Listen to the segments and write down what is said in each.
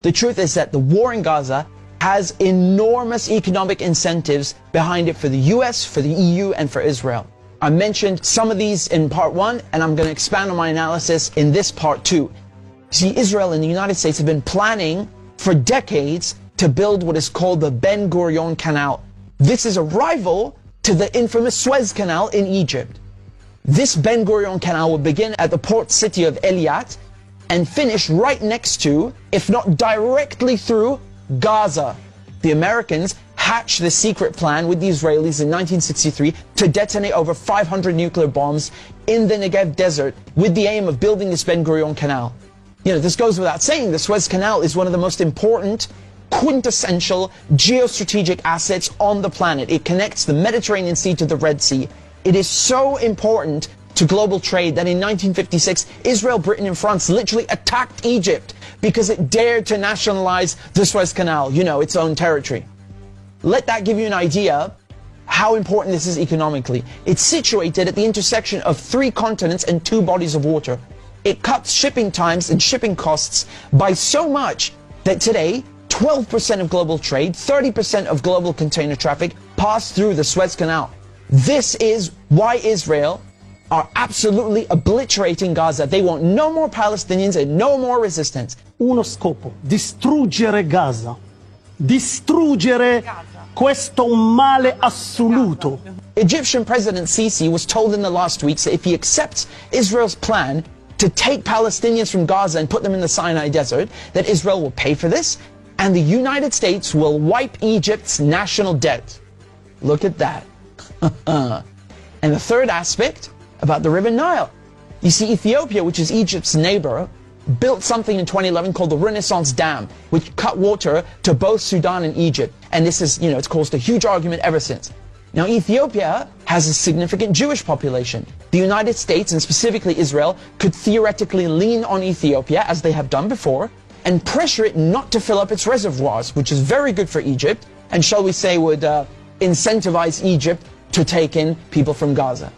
The truth is that the war in Gaza has enormous economic incentives behind it for the US, for the EU, and for Israel. I mentioned some of these in part 1, and I'm going to expand on my analysis in this part 2. See, Israel and the United States have been planning for decades to build what is called the Ben Gurion Canal. This is a rival to the infamous Suez Canal in Egypt. This Ben Gurion Canal will begin at the port city of Eilat and finish right next to, if not directly through, Gaza. The Americans hatched the secret plan with the Israelis in 1963 to detonate over 500 nuclear bombs in the Negev desert with the aim of building this Ben Gurion Canal. You know, this goes without saying, the Suez Canal is one of the most important, quintessential geostrategic assets on the planet. It connects the Mediterranean Sea to the Red Sea. It is so important to global trade that in 1956, Israel, Britain, and France literally attacked Egypt because it dared to nationalize the Suez Canal, you know, its own territory. Let that give you an idea how important this is economically. It's situated at the intersection of 3 continents and 2 bodies of water. It cuts shipping times and shipping costs by so much that today, 12% of global trade, 30% of global container traffic pass through the Suez Canal. This is why Israel are absolutely obliterating Gaza. They want no more Palestinians and no more resistance. Uno scopo, distruggere Gaza. Distruggere questo male assoluto. Egyptian President Sisi was told in the last weeks that if he accepts Israel's plan to take Palestinians from Gaza and put them in the Sinai desert, that Israel will pay for this, and the United States will wipe Egypt's national debt. Look at that. And the third aspect about the River Nile. You see, Ethiopia, which is Egypt's neighbor, built something in 2011 called the Renaissance Dam, which cut water to both Sudan and Egypt. And this is, you know, it's caused a huge argument ever since. Now, Ethiopia has a significant Jewish population. The United States, and specifically Israel, could theoretically lean on Ethiopia, as they have done before, and pressure it not to fill up its reservoirs, which is very good for Egypt, and shall we say would incentivize Egypt to take in people from Gaza.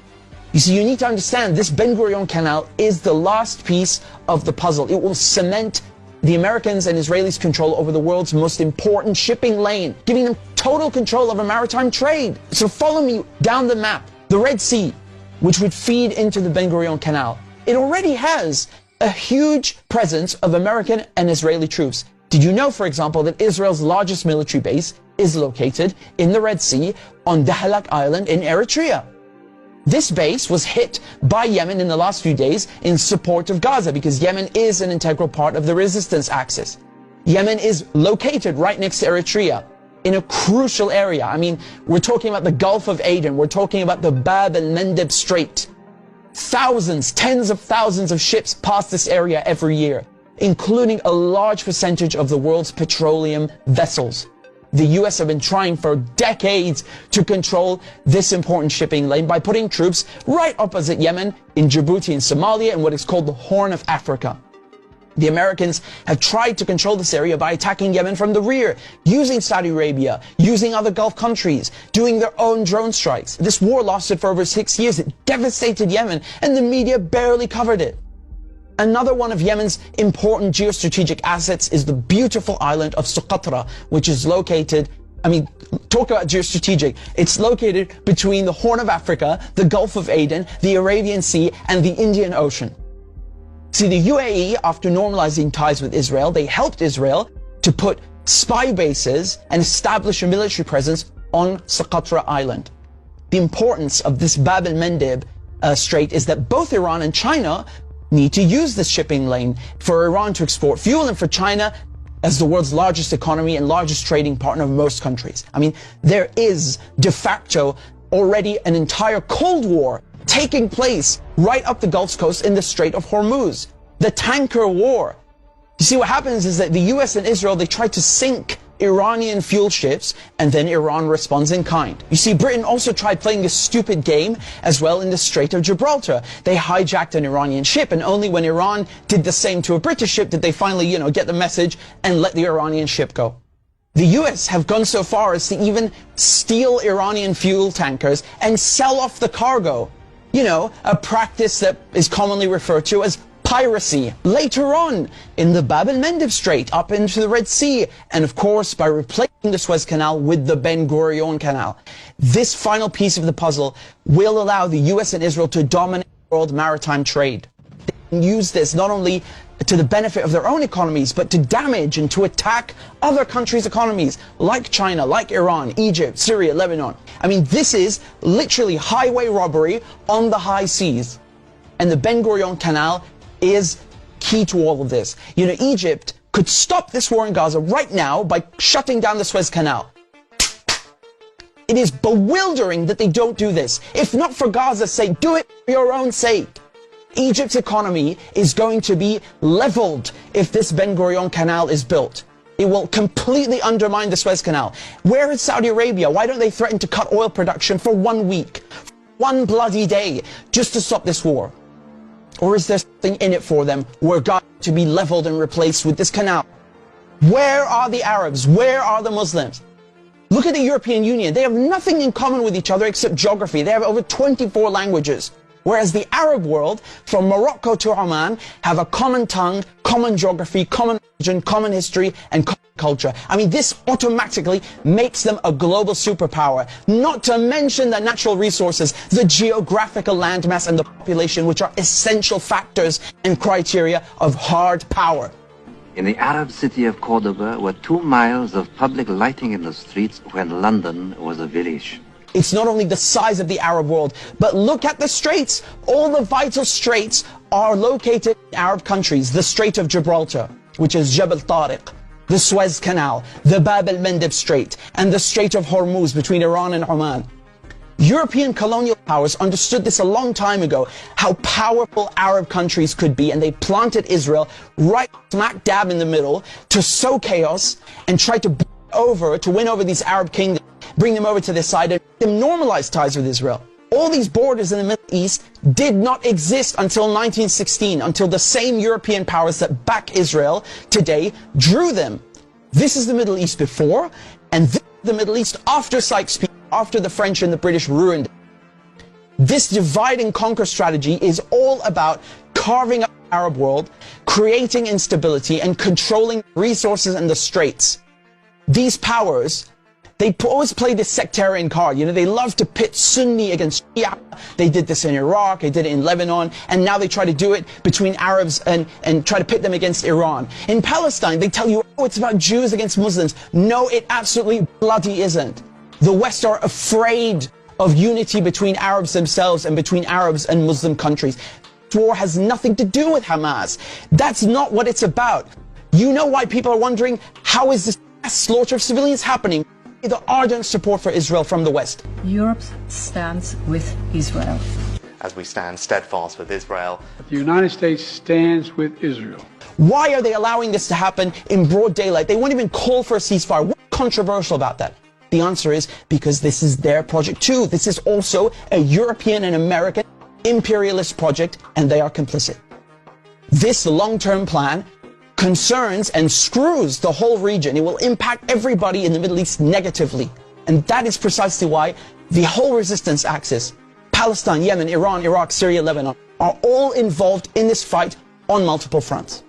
You see, you need to understand this Ben Gurion Canal is the last piece of the puzzle. It will cement the Americans' and Israelis' control over the world's most important shipping lane, giving them total control over maritime trade. So follow me down the map. The Red Sea, which would feed into the Ben Gurion Canal, it already has a huge presence of American and Israeli troops. Did you know, for example, that Israel's largest military base is located in the Red Sea on Dahlak Island in Eritrea? This base was hit by Yemen in the last few days in support of Gaza because Yemen is an integral part of the resistance axis. Yemen is located right next to Eritrea in a crucial area. I mean, we're talking about the Gulf of Aden. We're talking about the Bab el-Mandeb Strait. Thousands, tens of thousands of ships pass this area every year, including a large percentage of the world's petroleum vessels. The US have been trying for decades to control this important shipping lane by putting troops right opposite Yemen, in Djibouti and Somalia, and what is called the Horn of Africa. The Americans have tried to control this area by attacking Yemen from the rear, using Saudi Arabia, using other Gulf countries, doing their own drone strikes. This war lasted for over 6 years. It devastated Yemen, and the media barely covered it. Another one of Yemen's important geostrategic assets is the beautiful island of Socotra, which is located, I mean, talk about geostrategic. It's located between the Horn of Africa, the Gulf of Aden, the Arabian Sea, and the Indian Ocean. See, the UAE, after normalizing ties with Israel, they helped Israel to put spy bases and establish a military presence on Socotra Island. The importance of this Bab el-Mandeb Strait is that both Iran and China need to use this shipping lane for Iran to export fuel and for China as the world's largest economy and largest trading partner of most countries. I mean, there is de facto already an entire Cold War taking place right up the Gulf Coast in the Strait of Hormuz. The tanker war. You see, what happens is that the US and Israel, they try to sink Iranian fuel ships, and then Iran responds in kind. You see, Britain also tried playing this stupid game as well in the Strait of Gibraltar. They hijacked an Iranian ship, and only when Iran did the same to a British ship did they finally, get the message and let the Iranian ship go. The US have gone so far as to even steal Iranian fuel tankers and sell off the cargo. A practice that is commonly referred to as piracy, later on in the Bab el-Mandeb Strait, up into the Red Sea, and of course by replacing the Suez Canal with the Ben Gurion Canal. This final piece of the puzzle will allow the US and Israel to dominate world maritime trade. They can use this not only to the benefit of their own economies, but to damage and to attack other countries' economies, like China, like Iran, Egypt, Syria, Lebanon. I mean, this is literally highway robbery on the high seas. And the Ben Gurion Canal is key to all of this. You know, Egypt could stop this war in Gaza right now by shutting down the Suez Canal. It is bewildering that they don't do this. If not for Gaza's sake, do it for your own sake. Egypt's economy is going to be leveled if this Ben Gurion Canal is built. It will completely undermine the Suez Canal. Where is Saudi Arabia? Why don't they threaten to cut oil production for 1 week, one bloody day, just to stop this war? Or is there something in it for them where God to be leveled and replaced with this canal? Where are the Arabs? Where are the Muslims? Look at the European Union. They have nothing in common with each other except geography. They have over 24 languages. Whereas the Arab world, from Morocco to Oman, have a common tongue, common geography, common religion, common history, and common culture. I mean, this automatically makes them a global superpower. Not to mention the natural resources, the geographical landmass, and the population, which are essential factors and criteria of hard power. In the Arab city of Cordoba were 2 miles of public lighting in the streets when London was a village. It's not only the size of the Arab world, but look at the straits. All the vital straits are located in Arab countries. The Strait of Gibraltar, which is Jabal Tariq, the Suez Canal, the Bab el-Mandeb Strait, and the Strait of Hormuz between Iran and Oman. European colonial powers understood this a long time ago, how powerful Arab countries could be, and they planted Israel right smack dab in the middle to sow chaos and try to win over these Arab kingdoms, bring them over to their side, and make them normalize ties with Israel. All these borders in the Middle East did not exist until 1916, until the same European powers that back Israel today drew them. This is the Middle East before, and this is the Middle East after Sykes-Picot, after the French and the British ruined it. This divide and conquer strategy is all about carving up the Arab world, creating instability, and controlling resources and the straits. These powers, they always play this sectarian card. You know, they love to pit Sunni against Shia. They did this in Iraq, they did it in Lebanon, and now they try to do it between Arabs and try to pit them against Iran. In Palestine, they tell you, oh, it's about Jews against Muslims. No, it absolutely bloody isn't. The West are afraid of unity between Arabs themselves and between Arabs and Muslim countries. This war has nothing to do with Hamas. That's not what it's about. You know why people are wondering, how is this mass slaughter of civilians happening? The ardent support for Israel from the West. Europe stands with Israel. As we stand steadfast with Israel. The United States stands with Israel. Why are they allowing this to happen in broad daylight? They won't even call for a ceasefire. What's controversial about that? The answer is because this is their project too. This is also a European and American imperialist project, and they are complicit. This long-term plan concerns and screws the whole region. It will impact everybody in the Middle East negatively. And that is precisely why the whole resistance axis, Palestine, Yemen, Iran, Iraq, Syria, Lebanon, are all involved in this fight on multiple fronts.